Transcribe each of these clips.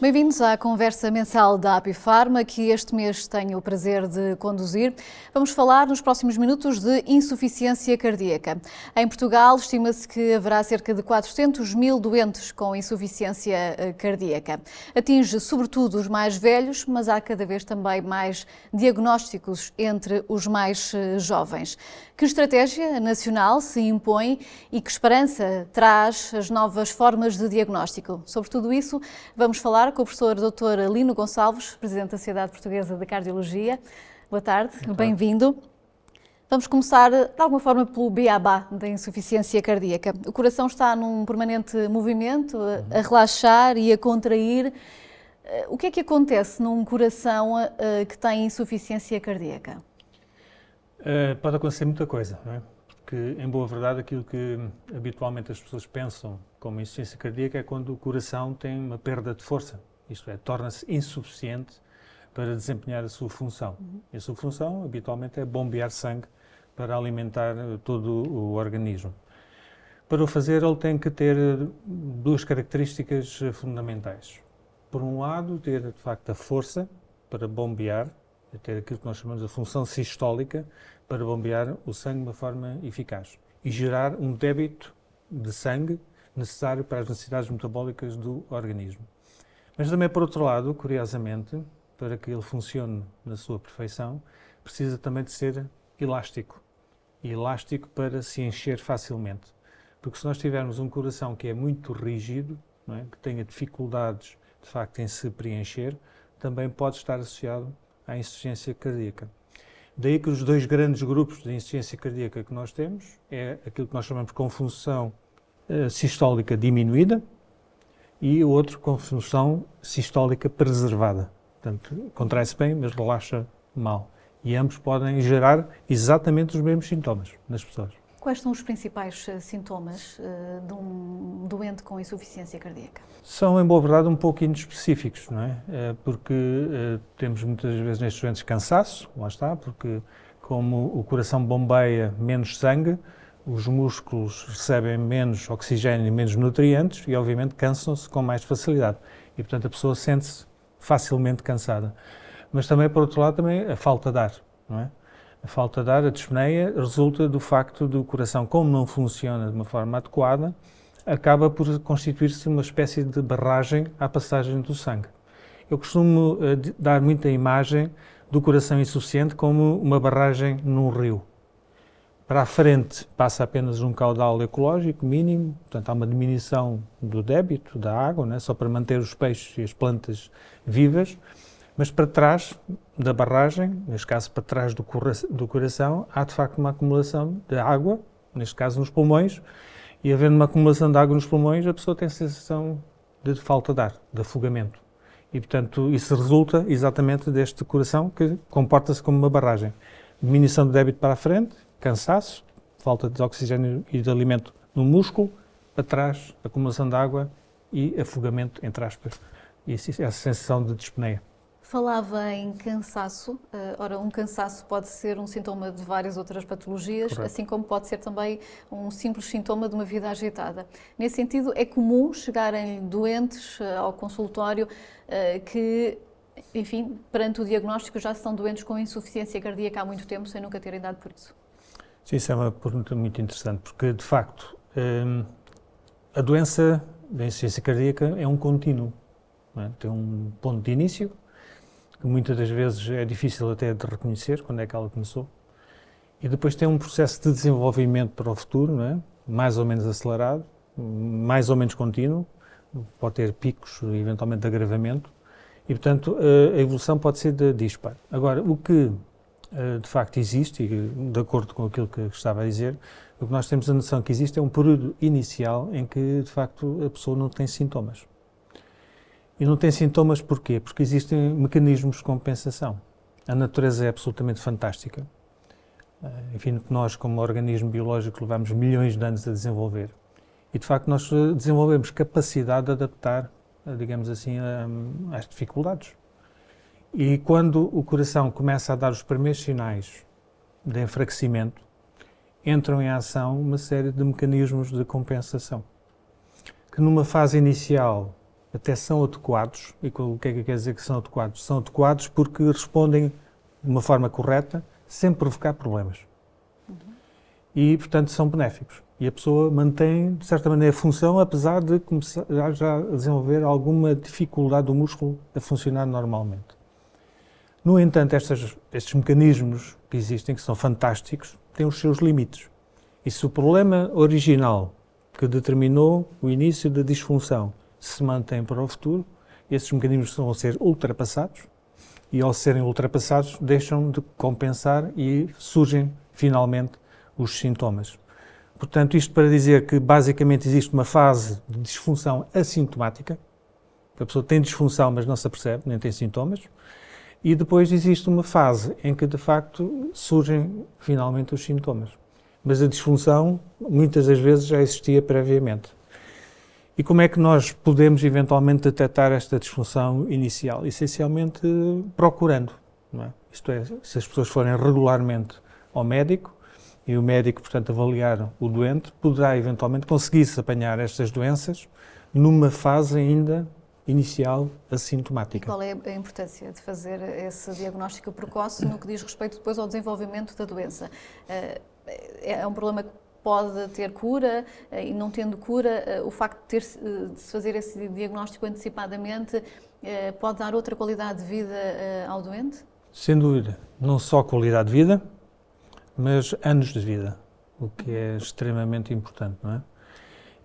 Bem-vindos à conversa mensal da Apifarma, que este mês tenho o prazer de conduzir. Vamos falar nos próximos minutos de insuficiência cardíaca. Em Portugal, estima-se que haverá cerca de 400 mil doentes com insuficiência cardíaca. Atinge sobretudo os mais velhos, mas há cada vez também mais diagnósticos entre os mais jovens. Que estratégia nacional se impõe e que esperança traz as novas formas de diagnóstico? Sobre tudo isso, vamos falar com o professor Dr. Lino Gonçalves, Presidente da Sociedade Portuguesa de Cardiologia. Boa tarde, bem-vindo. Vamos começar, de alguma forma, pelo beabá da insuficiência cardíaca. O coração está num permanente movimento, a relaxar e a contrair. O que é que acontece num coração que tem insuficiência cardíaca? Pode acontecer muita coisa, não é? Porque, em boa verdade, aquilo que habitualmente as pessoas pensam como insuficiência cardíaca é quando o coração tem uma perda de força, isto é, torna-se insuficiente para desempenhar a sua função. E a sua função, habitualmente, é bombear sangue para alimentar todo o organismo. Para o fazer, ele tem que ter duas características fundamentais. Por um lado, ter, de facto, a força para bombear, ter aquilo que nós chamamos de função sistólica, para bombear o sangue de uma forma eficaz e gerar um débito de sangue necessário para as necessidades metabólicas do organismo. Mas também, por outro lado, curiosamente, para que ele funcione na sua perfeição, precisa também de ser elástico. E elástico para se encher facilmente. Porque se nós tivermos um coração que é muito rígido, não é? Que tenha dificuldades, de facto, em se preencher, também pode estar associado à insuficiência cardíaca. Daí que os dois grandes grupos de insuficiência cardíaca que nós temos é aquilo que nós chamamos com função sistólica diminuída e o outro com função sistólica preservada. Portanto, contrai-se bem, mas relaxa mal. E ambos podem gerar exatamente os mesmos sintomas nas pessoas. Quais são os principais sintomas de um doente com insuficiência cardíaca? São, em boa verdade, um pouco inespecíficos, não é? Porque temos muitas vezes nestes doentes cansaço, lá está, porque como o coração bombeia menos sangue, os músculos recebem menos oxigênio e menos nutrientes e, obviamente, cansam-se com mais facilidade. E, portanto, a pessoa sente-se facilmente cansada. Mas também, por outro lado, também a falta de ar, não é? A falta de ar, a dispneia, resulta do facto do coração, como não funciona de uma forma adequada, acaba por constituir-se uma espécie de barragem à passagem do sangue. Eu costumo dar muita imagem do coração insuficiente como uma barragem num rio. Para a frente passa apenas um caudal ecológico mínimo, portanto há uma diminuição do débito da água, né, só para manter os peixes e as plantas vivas. Mas para trás da barragem, neste caso para trás do coração, há de facto uma acumulação de água, neste caso nos pulmões, e havendo uma acumulação de água nos pulmões, a pessoa tem a sensação de falta de ar, de afogamento. E, portanto, isso resulta exatamente deste coração que comporta-se como uma barragem. Diminuição do débito para a frente, cansaço, falta de oxigênio e de alimento no músculo, para trás, acumulação de água e afogamento, entre aspas, e essa sensação de dispneia. Falava em cansaço. Ora, um cansaço pode ser um sintoma de várias outras patologias, correto, assim como pode ser também um simples sintoma de uma vida agitada. Nesse sentido, é comum chegarem doentes ao consultório que, enfim, perante o diagnóstico já são doentes com insuficiência cardíaca há muito tempo, sem nunca terem dado por isso. Sim, isso é uma pergunta muito interessante, porque, de facto, a doença da insuficiência cardíaca é um contínuo, não é? Tem um ponto de início, que muitas das vezes é difícil até de reconhecer quando é que ela começou, e depois tem um processo de desenvolvimento para o futuro, não é? Mais ou menos acelerado, mais ou menos contínuo, pode ter picos, eventualmente, de agravamento, e, portanto, a evolução pode ser de disparo. Agora, o que de facto existe, e de acordo com aquilo que estava a dizer, o que nós temos a noção que existe é um período inicial em que, de facto, a pessoa não tem sintomas. E não tem sintomas porquê? Porque existem mecanismos de compensação. A natureza é absolutamente fantástica. Enfim, nós, como organismo biológico, levamos milhões de anos a desenvolver. E, de facto, nós desenvolvemos capacidade de adaptar, digamos assim, às dificuldades. E quando o coração começa a dar os primeiros sinais de enfraquecimento, entram em ação uma série de mecanismos de compensação, que numa fase inicial até são adequados. E o que é que quer dizer que são adequados? São adequados porque respondem de uma forma correta, sem provocar problemas. E, portanto, são benéficos. E a pessoa mantém, de certa maneira, a função, apesar de começar já a desenvolver alguma dificuldade do músculo a funcionar normalmente. No entanto, estes mecanismos que existem, que são fantásticos, têm os seus limites. E se o problema original que determinou o início da disfunção se mantém para o futuro, esses mecanismos vão ser ultrapassados e, ao serem ultrapassados, deixam de compensar e surgem, finalmente, os sintomas. Portanto, isto para dizer que, basicamente, existe uma fase de disfunção assintomática, que a pessoa tem disfunção, mas não se apercebe, nem tem sintomas, e depois existe uma fase em que, de facto, surgem, finalmente, os sintomas. Mas a disfunção, muitas das vezes, já existia previamente. E como é que nós podemos, eventualmente, detectar esta disfunção inicial? Essencialmente, procurando. Não é? Isto é, se as pessoas forem regularmente ao médico, e o médico, portanto, avaliar o doente, poderá, eventualmente, conseguir-se apanhar estas doenças numa fase ainda inicial assintomática. E qual é a importância de fazer esse diagnóstico precoce no que diz respeito depois ao desenvolvimento da doença? É um problema que pode ter cura e, não tendo cura, o facto de se fazer esse diagnóstico antecipadamente pode dar outra qualidade de vida ao doente? Sem dúvida. Não só qualidade de vida, mas anos de vida, o que é extremamente importante, não é?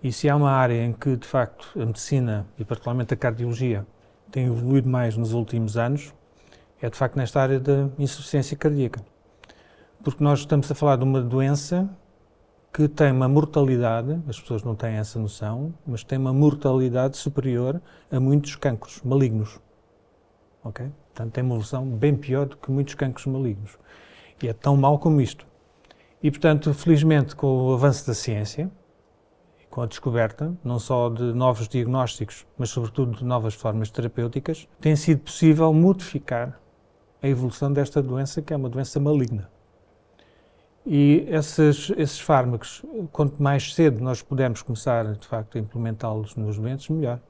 E se há uma área em que, de facto, a medicina e particularmente a cardiologia tem evoluído mais nos últimos anos, é de facto nesta área da insuficiência cardíaca. Porque nós estamos a falar de uma doença que tem uma mortalidade, as pessoas não têm essa noção, mas tem uma mortalidade superior a muitos cancros malignos. Ok? Portanto, tem uma evolução bem pior do que muitos cancros malignos. E é tão mau como isto. E, portanto, felizmente, com o avanço da ciência, com a descoberta, não só de novos diagnósticos, mas sobretudo de novas formas terapêuticas, tem sido possível modificar a evolução desta doença, que é uma doença maligna. E esses fármacos, quanto mais cedo nós pudermos começar, de facto, a implementá-los nos doentes, melhor.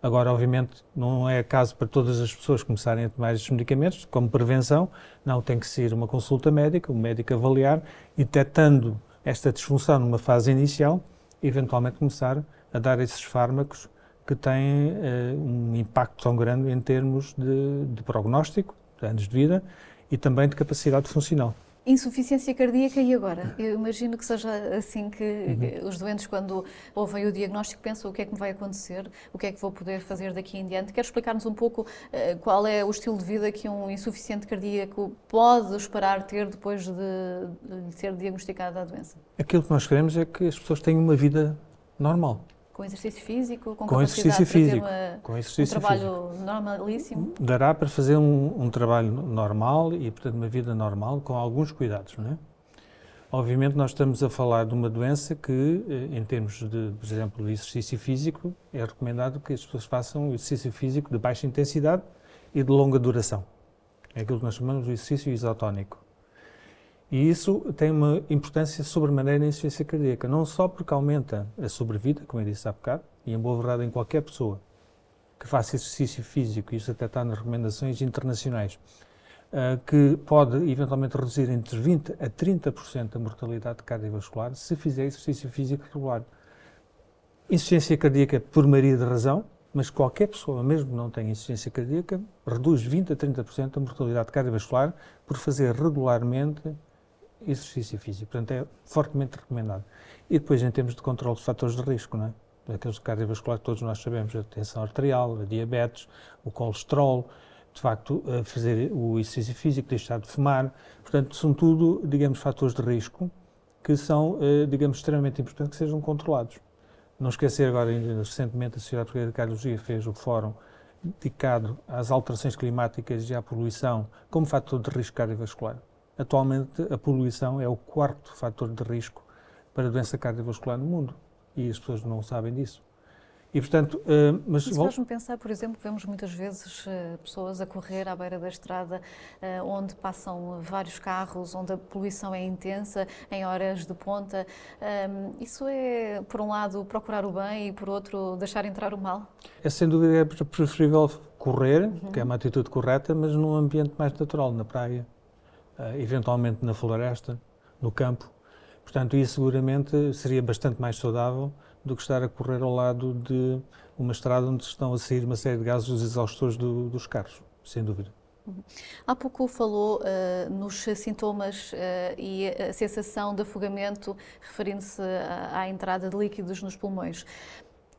Agora, obviamente, não é caso para todas as pessoas começarem a tomar estes medicamentos, como prevenção, não, tem que ser uma consulta médica, o médico avaliar, e detectando esta disfunção numa fase inicial, eventualmente começar a dar esses fármacos que têm um impacto tão grande em termos de prognóstico, de anos de vida, e também de capacidade funcional. Insuficiência cardíaca e agora? Eu imagino que seja assim que os doentes, quando ouvem o diagnóstico, pensam o que é que me vai acontecer, o que é que vou poder fazer daqui em diante. Quer explicar-nos um pouco qual é o estilo de vida que um insuficiente cardíaco pode esperar ter depois de ser diagnosticada a doença? Aquilo que nós queremos é que as pessoas tenham uma vida normal. Com exercício físico, com exercício capacidade físico, para ter com exercício um trabalho físico. normalíssimo? Dará para fazer um trabalho normal e, portanto, uma vida normal, com alguns cuidados, não é? Obviamente, nós estamos a falar de uma doença que, em termos de, por exemplo, de exercício físico, é recomendado que as pessoas façam exercício físico de baixa intensidade e de longa duração. É aquilo que nós chamamos de exercício isotónico. E isso tem uma importância sobremaneira na insuficiência cardíaca, não só porque aumenta a sobrevida, como eu disse há bocado, e em boa verdade em qualquer pessoa que faça exercício físico, e isso até está nas recomendações internacionais, que pode eventualmente reduzir entre 20% a 30% a mortalidade cardiovascular se fizer exercício físico regular. Insuficiência cardíaca por maioria de razão, mas qualquer pessoa, mesmo que não tenha insuficiência cardíaca, reduz 20% a 30% a mortalidade cardiovascular por fazer regularmente exercício físico. Portanto, é fortemente recomendado. E depois, em termos de controle de fatores de risco, não é? Aqueles cardiovasculares que todos nós sabemos, a tensão arterial, a diabetes, o colesterol, de facto, fazer o exercício físico, deixar de fumar. Portanto, são tudo, digamos, fatores de risco que são, digamos, extremamente importantes que sejam controlados. Não esquecer agora, recentemente, a Sociedade Portuguesa de Cardiologia fez o fórum dedicado às alterações climáticas e à poluição como fator de risco cardiovascular. Atualmente, a poluição é o quarto fator de risco para a doença cardiovascular no mundo e as pessoas não sabem disso. E, portanto, mas isso faz-me pensar, por exemplo, vemos muitas vezes pessoas a correr à beira da estrada onde passam vários carros, onde a poluição é intensa, em horas de ponta. Isso é, por um lado, procurar o bem e, por outro, deixar entrar o mal? é sem dúvida preferível correr, que é uma atitude correta, mas num ambiente mais natural, na praia, eventualmente na floresta, no campo. Portanto, isso seguramente seria bastante mais saudável do que estar a correr ao lado de uma estrada onde estão a sair uma série de gases exaustores dos carros, sem dúvida. Há pouco falou nos sintomas e a sensação de afogamento, referindo-se à entrada de líquidos nos pulmões.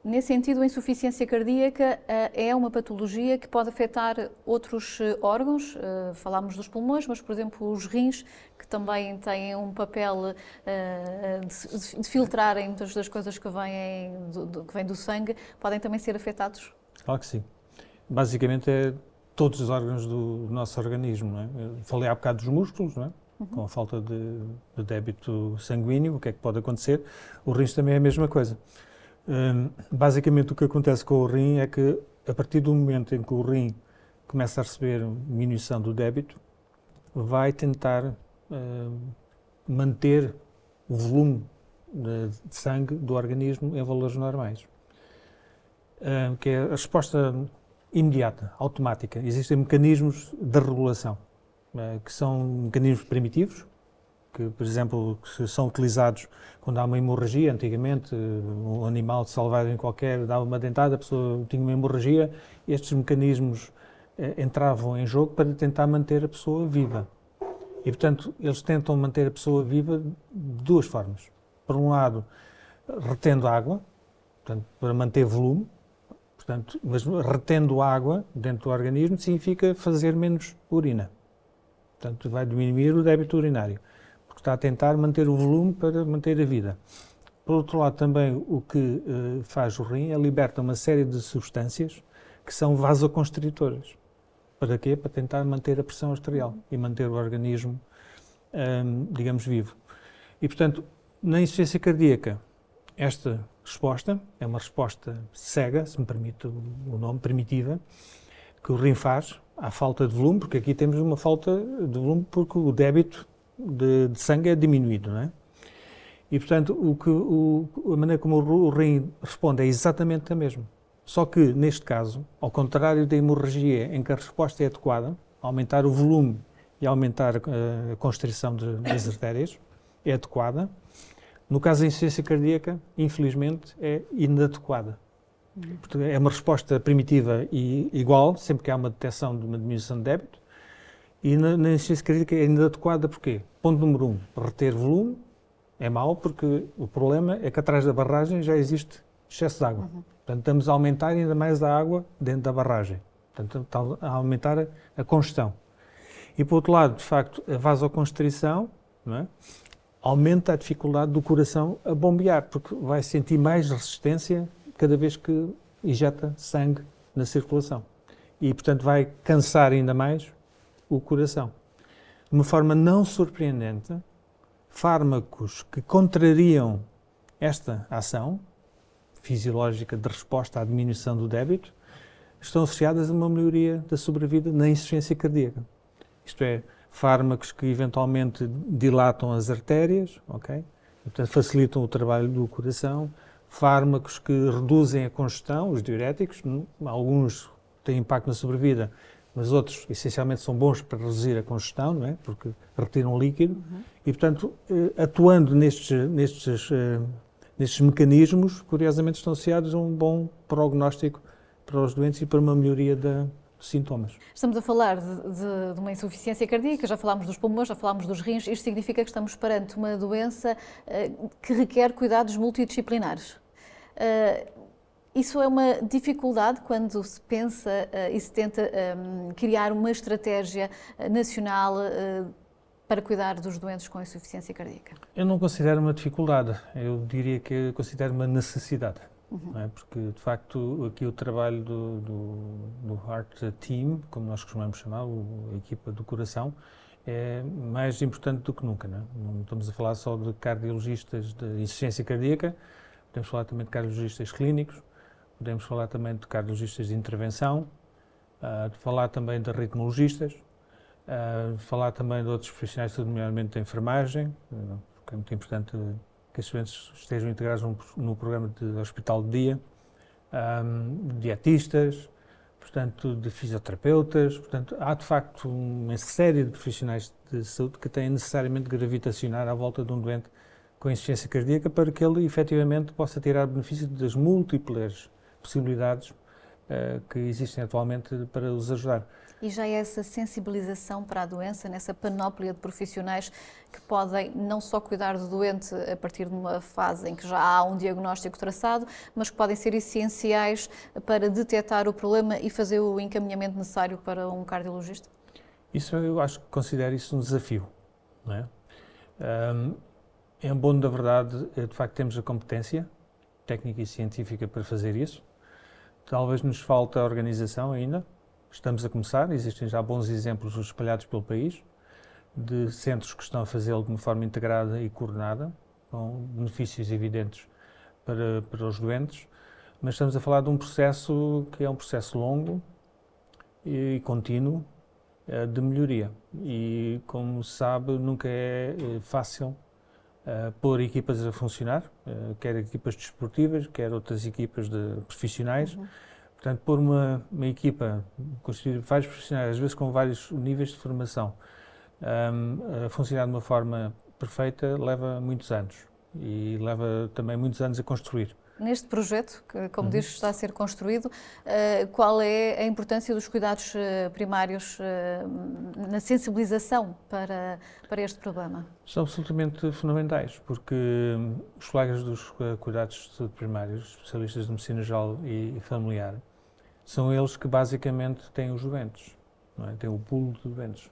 Nesse sentido, a insuficiência cardíaca é uma patologia que pode afetar outros órgãos. Falámos dos pulmões, mas, por exemplo, os rins, que também têm um papel de filtrarem muitas das coisas que vêm do sangue, podem também ser afetados? Claro que sim. Basicamente é todos os órgãos do nosso organismo, não é? Eu falei há bocado dos músculos, não é? Com a falta de débito sanguíneo, o que é que pode acontecer? O rins também é a mesma coisa. Basicamente o que acontece com o rim é que a partir do momento em que o rim começa a receber diminuição do débito, vai tentar manter o volume de sangue do organismo em valores normais, que é a resposta imediata, automática. Existem mecanismos de regulação, que são mecanismos primitivos, que, por exemplo, que são utilizados quando há uma hemorragia. Antigamente, um animal selvagem qualquer dava uma dentada, a pessoa tinha uma hemorragia, e estes mecanismos entravam em jogo para tentar manter a pessoa viva. E, portanto, eles tentam manter a pessoa viva de duas formas. Por um lado, retendo água, portanto, para manter volume, portanto, mas retendo água dentro do organismo significa fazer menos urina. Portanto, vai diminuir o débito urinário. Está a tentar manter o volume para manter a vida. Por outro lado, também o que faz o rim é liberta uma série de substâncias que são vasoconstritoras. Para quê? Para tentar manter a pressão arterial e manter o organismo, digamos, vivo. E, portanto, na insuficiência cardíaca, esta resposta é uma resposta cega, se me permite o nome, primitiva, que o rim faz à falta de volume, porque aqui temos uma falta de volume porque o débito de sangue é diminuído, não é? E, portanto, a maneira como o rim responde é exatamente a mesma. Só que, neste caso, ao contrário da hemorragia, em que a resposta é adequada, aumentar o volume e aumentar a constrição das artérias, é adequada. No caso da insuficiência cardíaca, infelizmente, é inadequada. Portanto, é uma resposta primitiva e igual, sempre que há uma detecção de uma diminuição de débito. E na insuficiência cardíaca é inadequada porquê? Ponto número 1, reter volume é mau porque o problema é que atrás da barragem já existe excesso de água. Portanto, estamos a aumentar ainda mais a água dentro da barragem. Portanto, está a aumentar a congestão. E, por outro lado, de facto, a vasoconstrição, não é? Aumenta a dificuldade do coração a bombear, porque vai sentir mais resistência cada vez que injeta sangue na circulação. E, portanto, vai cansar ainda mais o coração. De uma forma não surpreendente, fármacos que contrariam esta ação fisiológica de resposta à diminuição do débito estão associadas a uma melhoria da sobrevida na insuficiência cardíaca. Isto é, fármacos que eventualmente dilatam as artérias, ok? E, portanto, facilitam o trabalho do coração, fármacos que reduzem a congestão, os diuréticos, alguns têm impacto na sobrevida, mas outros, essencialmente, são bons para reduzir a congestão, não é? Porque retiram líquido. E, portanto, atuando nestes mecanismos, curiosamente, estão associados a um bom prognóstico para os doentes e para uma melhoria dos sintomas. Estamos a falar de uma insuficiência cardíaca, já falámos dos pulmões, já falámos dos rins. Isto significa que estamos perante uma doença que requer cuidados multidisciplinares. Isso é uma dificuldade quando se pensa e se tenta criar uma estratégia nacional para cuidar dos doentes com insuficiência cardíaca? Eu não considero uma dificuldade, eu diria que eu considero uma necessidade. Não é? Porque, de facto, aqui o trabalho do Heart Team, como nós costumamos chamar, a equipa do coração, é mais importante do que nunca. Não é? Não estamos a falar só de cardiologistas de insuficiência cardíaca, podemos falar também de cardiologistas clínicos, podemos falar também de cardiologistas de intervenção, de falar também de ritmologistas, falar também de outros profissionais, nomeadamente da enfermagem, porque é muito importante que estes doentes estejam integrados no programa de hospital de dia, dietistas, portanto, de fisioterapeutas, portanto, há de facto uma série de profissionais de saúde que têm necessariamente de gravitacionar à volta de um doente com insuficiência cardíaca para que ele efetivamente possa tirar benefício das múltiplas possibilidades que existem atualmente para os ajudar. E já é essa sensibilização para a doença, nessa panóplia de profissionais que podem não só cuidar do doente a partir de uma fase em que já há um diagnóstico traçado, mas que podem ser essenciais para detectar o problema e fazer o encaminhamento necessário para um cardiologista? Isso eu acho que considero isso um desafio, não é? Em bom da verdade, de facto temos a competência técnica e científica para fazer isso. Talvez nos falte a organização ainda. Estamos a começar, existem já bons exemplos espalhados pelo país, de centros que estão a fazê-lo de uma forma integrada e coordenada, com benefícios evidentes para os doentes, mas estamos a falar de um processo que é um processo longo e contínuo de melhoria. E, como se sabe, nunca é fácil pôr equipas a funcionar, quer equipas desportivas, quer outras equipas de profissionais. Portanto, pôr uma equipa constituída de vários profissionais, às vezes com vários níveis de formação, a funcionar de uma forma perfeita, leva muitos anos e leva também muitos anos a construir. Neste projeto, que, como diz, está a ser construído, qual é a importância dos cuidados primários na sensibilização para este problema? São absolutamente fundamentais, porque os colegas dos cuidados de saúde primários, especialistas de medicina geral e familiar, são eles que basicamente têm os doentes, não é? Têm o pool de doentes.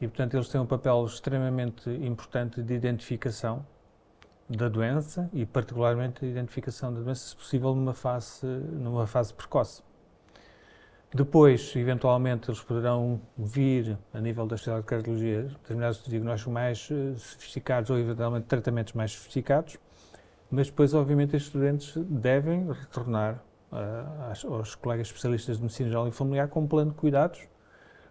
E, portanto, eles têm um papel extremamente importante de identificação da doença e, particularmente, a identificação da doença, se possível, numa fase precoce. Depois, eventualmente, eles poderão vir, a nível da especialidade de cardiologia, determinados diagnósticos mais sofisticados ou, eventualmente, tratamentos mais sofisticados, mas depois, obviamente, estes doentes devem retornar aos colegas especialistas de medicina geral e familiar com um plano de cuidados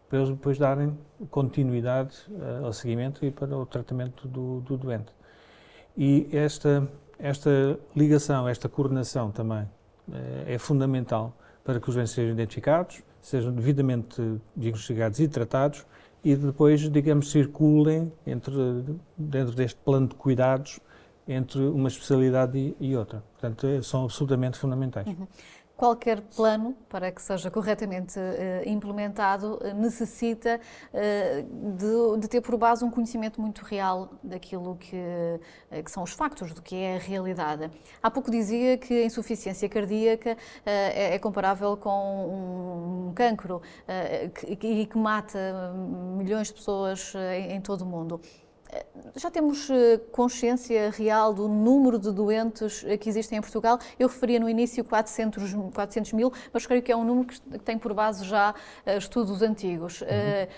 para eles depois darem continuidade ao seguimento e para o tratamento do doente. E esta ligação, esta coordenação também é fundamental para que os doentes sejam identificados, sejam devidamente diagnosticados e tratados e depois, digamos, circulem dentro deste plano de cuidados entre uma especialidade e outra. Portanto, são absolutamente fundamentais. Qualquer plano, para que seja corretamente implementado, necessita de ter por base um conhecimento muito real daquilo que são os factos, do que é a realidade. Há pouco dizia que a insuficiência cardíaca é comparável com um cancro e que mata milhões de pessoas em todo o mundo. Já temos consciência real do número de doentes que existem em Portugal? Eu referia no início 400 mil, mas creio que é um número que tem por base já estudos antigos.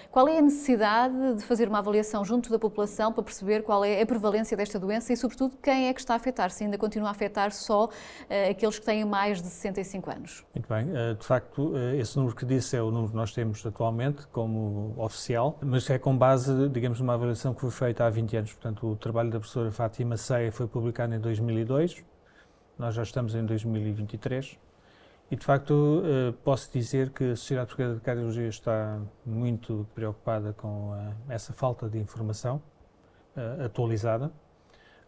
Qual é a necessidade de fazer uma avaliação junto da população para perceber qual é a prevalência desta doença e, sobretudo, quem é que está a afetar? Se ainda continua a afetar só aqueles que têm mais de 65 anos? Muito bem. De facto, esse número que disse é o número que nós temos atualmente como oficial, mas é com base, digamos, numa avaliação que foi feita há 20 anos. Portanto, o trabalho da professora Fátima Ceia foi publicado em 2002, nós já estamos em 2023 e, de facto, posso dizer que a Sociedade Portuguesa de Cardiologia está muito preocupada com essa falta de informação atualizada.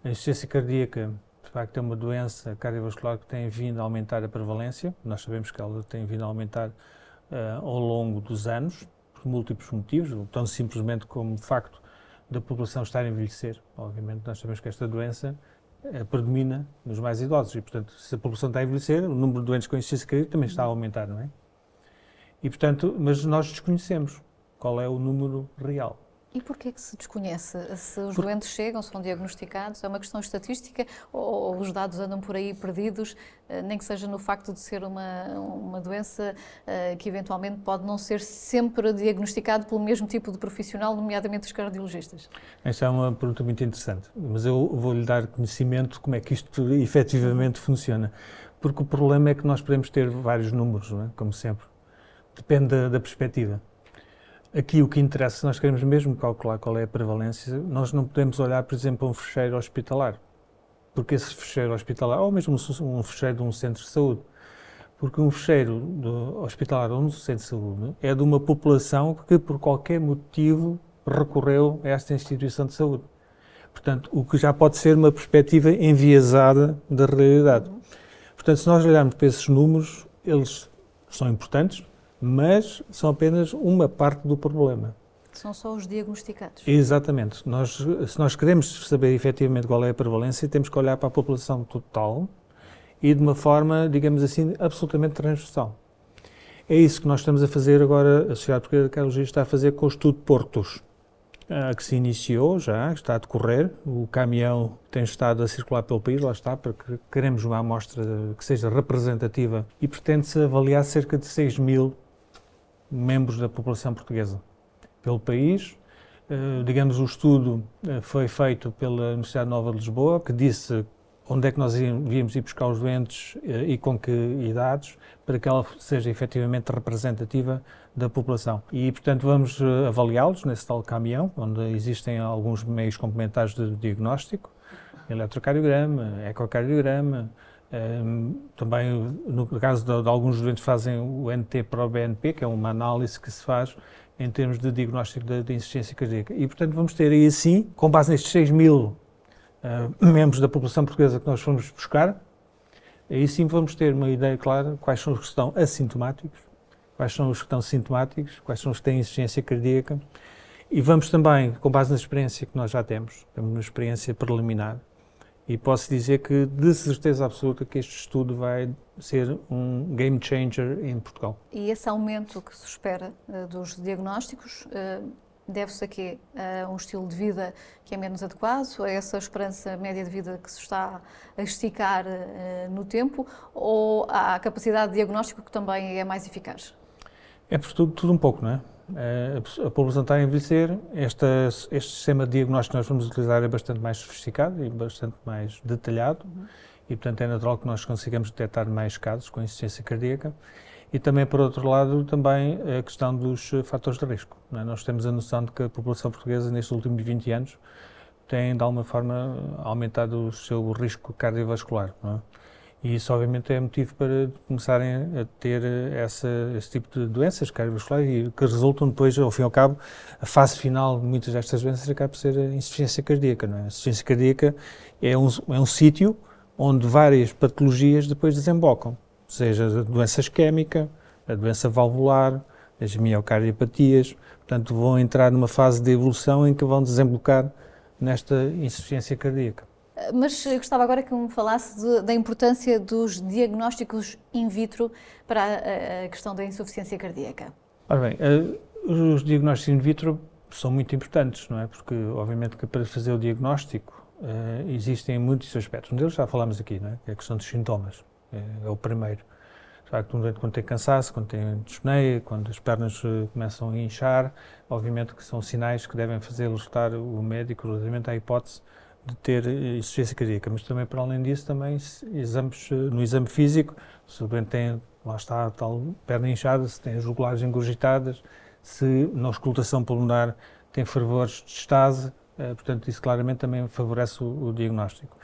A insuficiência cardíaca, de facto, é uma doença cardiovascular que tem vindo a aumentar a prevalência. Nós sabemos que ela tem vindo a aumentar ao longo dos anos, por múltiplos motivos, tão simplesmente como o facto da população estar a envelhecer. Obviamente, nós sabemos que esta doença predomina nos mais idosos e, portanto, se a população está a envelhecer, o número de doentes com insuficiência cardíaca também está a aumentar, não é? E, portanto, mas nós desconhecemos qual é o número real. E porquê que se desconhece? Se os doentes chegam, são diagnosticados, é uma questão estatística ou os dados andam por aí perdidos, nem que seja no facto de ser uma doença que eventualmente pode não ser sempre diagnosticado pelo mesmo tipo de profissional, nomeadamente os cardiologistas? Esta é uma pergunta muito interessante, mas eu vou-lhe dar conhecimento de como é que isto efetivamente funciona. porque o problema é que nós podemos ter vários números, não é? Como sempre. Depende da perspectiva. Aqui o que interessa, se nós queremos mesmo calcular qual é a prevalência, nós não podemos olhar, por exemplo, a um fecheiro hospitalar. Porque esse fecheiro hospitalar, ou mesmo um fecheiro de um centro de saúde, porque um fecheiro hospitalar ou um centro de saúde é de uma população que, por qualquer motivo, recorreu a esta instituição de saúde. Portanto, o que já pode ser uma perspectiva enviesada da realidade. Portanto, se nós olharmos para esses números, eles são importantes, mas são apenas uma parte do problema. São só os diagnosticados. Exatamente. Se nós queremos saber efetivamente qual é a prevalência, temos que olhar para a população total e de uma forma, digamos assim, absolutamente transversal. É isso que nós estamos a fazer agora, a Sociedade Portuguesa de Cardiologia está a fazer com o estudo Portos, que se iniciou já, está a decorrer. O caminhão tem estado a circular pelo país, lá está, porque queremos uma amostra que seja representativa e pretende-se avaliar cerca de 6.000 membros da população portuguesa pelo país. Digamos, o estudo foi feito pela Universidade Nova de Lisboa, que disse onde é que nós devíamos ir buscar os doentes e com que idades, para que ela seja efetivamente representativa da população. E, portanto, vamos avaliá-los nesse tal caminhão, onde existem alguns meios complementares de diagnóstico, eletrocardiograma, ecocardiograma, também, no caso de alguns doentes, fazem o NT-proBNP, que é uma análise que se faz em termos de diagnóstico da insuficiência cardíaca. E, portanto, vamos ter aí assim, com base nestes 6.000 membros da população portuguesa que nós fomos buscar, aí sim vamos ter uma ideia clara quais são os que estão assintomáticos, quais são os que estão sintomáticos, quais são os que têm insuficiência cardíaca. E vamos também, com base na experiência que nós já temos uma experiência preliminar, e posso dizer que, de certeza absoluta, que este estudo vai ser um game changer em Portugal. E esse aumento que se espera dos diagnósticos deve-se a quê? A um estilo de vida que é menos adequado, a essa esperança média de vida que se está a esticar no tempo, ou à capacidade de diagnóstico que também é mais eficaz? É por tudo um pouco, não é? A população está a envelhecer, este sistema de diagnóstico que nós vamos utilizar é bastante mais sofisticado e bastante mais detalhado, e portanto é natural que nós consigamos detectar mais casos com insuficiência cardíaca. E também, por outro lado, também a questão dos fatores de risco, não é? Nós temos a noção de que a população portuguesa, nestes últimos 20 anos, tem, de alguma forma, aumentado o seu risco cardiovascular, não é? E isso, obviamente, é motivo para começarem a ter esse tipo de doenças cardiovasculares e que resultam depois, ao fim e ao cabo, a fase final de muitas destas doenças acaba por ser a insuficiência cardíaca, não é? A insuficiência cardíaca é um sítio onde várias patologias depois desembocam, seja a doença isquémica, a doença valvular, as miocardiopatias, portanto vão entrar numa fase de evolução em que vão desembocar nesta insuficiência cardíaca. Mas gostava agora que me falasse da importância dos diagnósticos in vitro para a questão da insuficiência cardíaca. Ora bem, os diagnósticos in vitro são muito importantes, não é? Porque, obviamente, que para fazer o diagnóstico existem muitos aspectos. Um deles já falámos aqui, não é? Que é a questão dos sintomas. É o primeiro. De facto, quando tem cansaço, quando tem dispneia, quando as pernas começam a inchar, obviamente que são sinais que devem fazer alertar o médico relativamente à hipótese de ter insuficiência cardíaca. Mas também, para além disso, também no exame físico, se o doente tem, lá está, a tal perna inchada, se tem as jugulares engurgitadas, se na auscultação pulmonar tem fervores de estase, portanto, isso claramente também favorece o diagnóstico.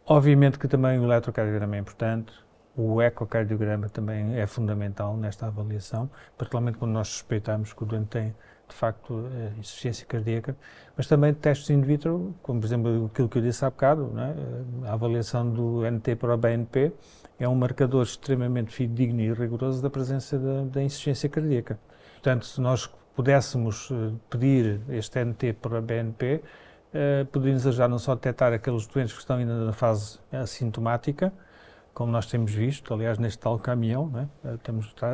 Obviamente que também o eletrocardiograma é importante, o ecocardiograma também é fundamental nesta avaliação, particularmente quando nós suspeitamos que o doente tem, de facto, insuficiência cardíaca, mas também testes in vitro, como, por exemplo, aquilo que eu disse há bocado, não é? A avaliação do NT-proBNP é um marcador extremamente fidedigno e rigoroso da presença da insuficiência cardíaca. Portanto, se nós pudéssemos pedir este NT-proBNP, poderia-nos ajudar não só a detectar aqueles doentes que estão ainda na fase assintomática, como nós temos visto, aliás, neste tal caminhão, não é?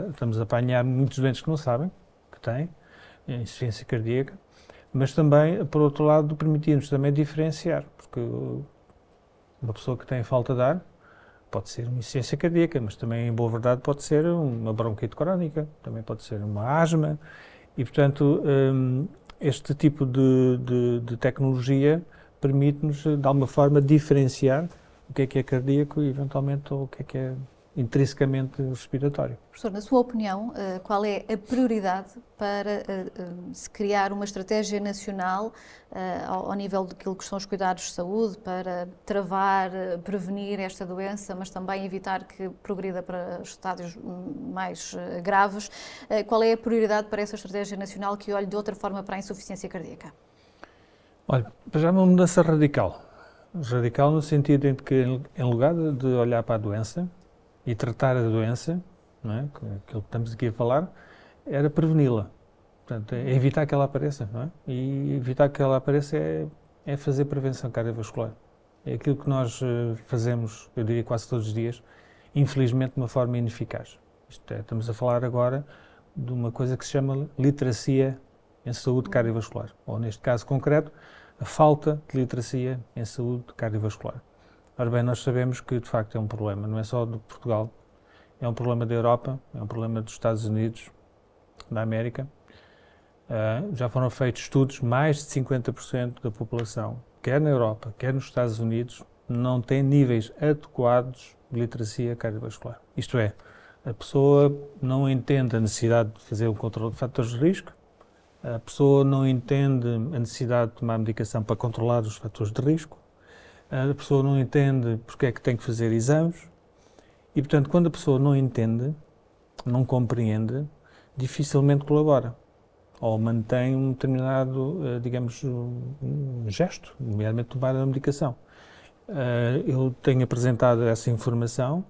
Estamos a apanhar muitos doentes que não sabem que têm insuficiência cardíaca, mas também, por outro lado, permitir-nos também diferenciar, porque uma pessoa que tem falta de ar pode ser uma insuficiência cardíaca, mas também, em boa verdade, pode ser uma bronquite crónica, também pode ser uma asma, e, portanto, este tipo de tecnologia permite-nos, de alguma forma, diferenciar o que é cardíaco e, eventualmente, o que é intrinsecamente respiratório. Professor, na sua opinião, qual é a prioridade para se criar uma estratégia nacional ao nível daquilo que são os cuidados de saúde, para travar, prevenir esta doença, mas também evitar que progrida para estádios mais graves? Qual é a prioridade para essa estratégia nacional que olhe de outra forma para a insuficiência cardíaca? Olha, já uma mudança radical. Radical no sentido em que, em lugar de olhar para a doença e tratar a doença, não é? Aquilo que estamos aqui a falar, era preveni-la. Portanto, é evitar que ela apareça, não é? E evitar que ela apareça é fazer prevenção cardiovascular. É aquilo que nós fazemos, eu diria, quase todos os dias, infelizmente de uma forma ineficaz. Isto é, estamos a falar agora de uma coisa que se chama literacia em saúde cardiovascular, ou neste caso concreto, a falta de literacia em saúde cardiovascular. Ora bem, nós sabemos que de facto é um problema, não é só de Portugal, é um problema da Europa, é um problema dos Estados Unidos, da América. Já foram feitos estudos, mais de 50% da população, quer na Europa, quer nos Estados Unidos, não tem níveis adequados de literacia cardiovascular. Isto é, a pessoa não entende a necessidade de fazer um controle de fatores de risco, a pessoa não entende a necessidade de tomar medicação para controlar os fatores de risco, a pessoa não entende porque é que tem que fazer exames e, portanto, quando a pessoa não entende, não compreende, dificilmente colabora ou mantém um determinado, digamos, um gesto, nomeadamente tomar a medicação. Eu tenho apresentado essa informação,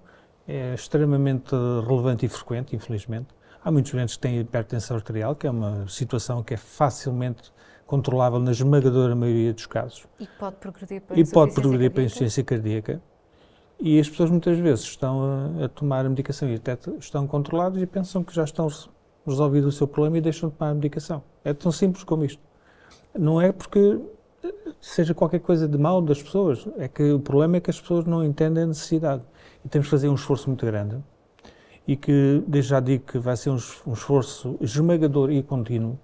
é extremamente relevante e frequente, infelizmente. Há muitos doentes que têm hipertensão arterial, que é uma situação que é facilmente controlável na esmagadora maioria dos casos. E que pode progredir para a insuficiência cardíaca. E as pessoas muitas vezes estão a tomar a medicação e até estão controladas e pensam que já estão resolvido o seu problema e deixam de tomar a medicação. É tão simples como isto. Não é porque seja qualquer coisa de mal das pessoas, é que o problema é que as pessoas não entendem a necessidade. E temos de fazer um esforço muito grande e que, desde já digo que vai ser um esforço esmagador e contínuo.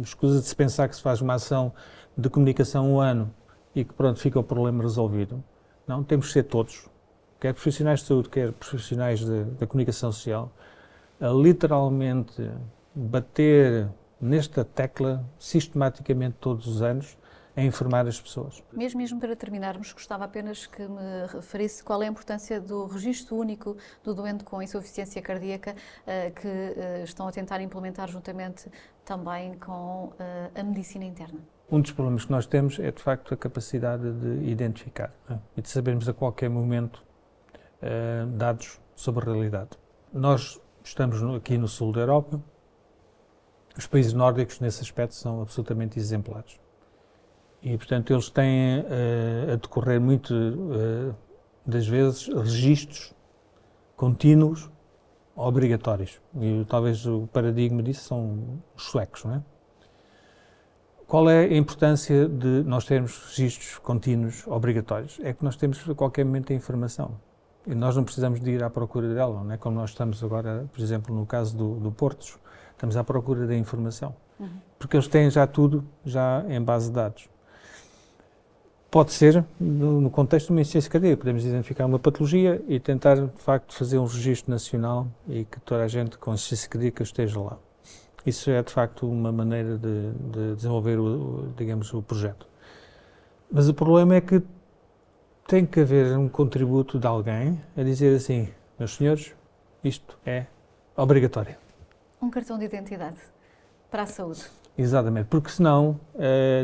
Escusa de se pensar que se faz uma ação de comunicação um ano e que pronto, fica o problema resolvido. Não, temos que ser todos, quer profissionais de saúde, quer profissionais da comunicação social, a literalmente bater nesta tecla sistematicamente todos os anos a informar as pessoas. Mesmo para terminarmos, gostava apenas que me referisse qual é a importância do registro único do doente com insuficiência cardíaca que estão a tentar implementar juntamente também com a medicina interna. Um dos problemas que nós temos é, de facto, a capacidade de identificar e de sabermos a qualquer momento dados sobre a realidade. Nós estamos aqui no sul da Europa, os países nórdicos nesse aspecto são absolutamente exemplares. E, portanto, eles têm a decorrer muito das vezes registros contínuos obrigatórios. E talvez o paradigma disso são os suecos, não é? Qual é a importância de nós termos registros contínuos obrigatórios? É que nós temos a qualquer momento a informação. E nós não precisamos de ir à procura dela, não é? Como nós estamos agora, por exemplo, no caso do Portos, estamos à procura da informação. Porque eles têm já tudo já em base de dados. Pode ser, no contexto de uma insuficiência cardíaca, podemos identificar uma patologia e tentar, de facto, fazer um registro nacional e que toda a gente com insuficiência cardíaca esteja lá. Isso é, de facto, uma maneira de desenvolver, digamos, o projeto. Mas o problema é que tem que haver um contributo de alguém a dizer assim, meus senhores, isto é obrigatório. Um cartão de identidade para a saúde. Exatamente, porque senão,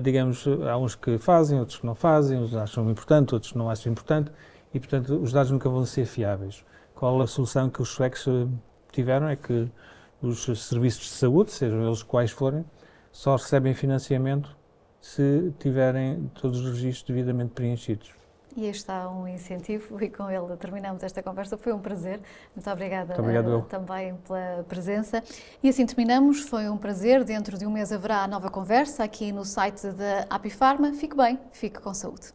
digamos, há uns que fazem, outros que não fazem, uns acham importante, outros não acham importante e, portanto, os dados nunca vão ser fiáveis. Qual a solução que os suecos tiveram é que os serviços de saúde, sejam eles quais forem, só recebem financiamento se tiverem todos os registros devidamente preenchidos. E aí está um incentivo e com ele terminamos esta conversa. Foi um prazer. Muito obrigada também pela presença. E assim terminamos. Foi um prazer. Dentro de um mês haverá a nova conversa aqui no site da Apifarma. Fique bem, fique com saúde.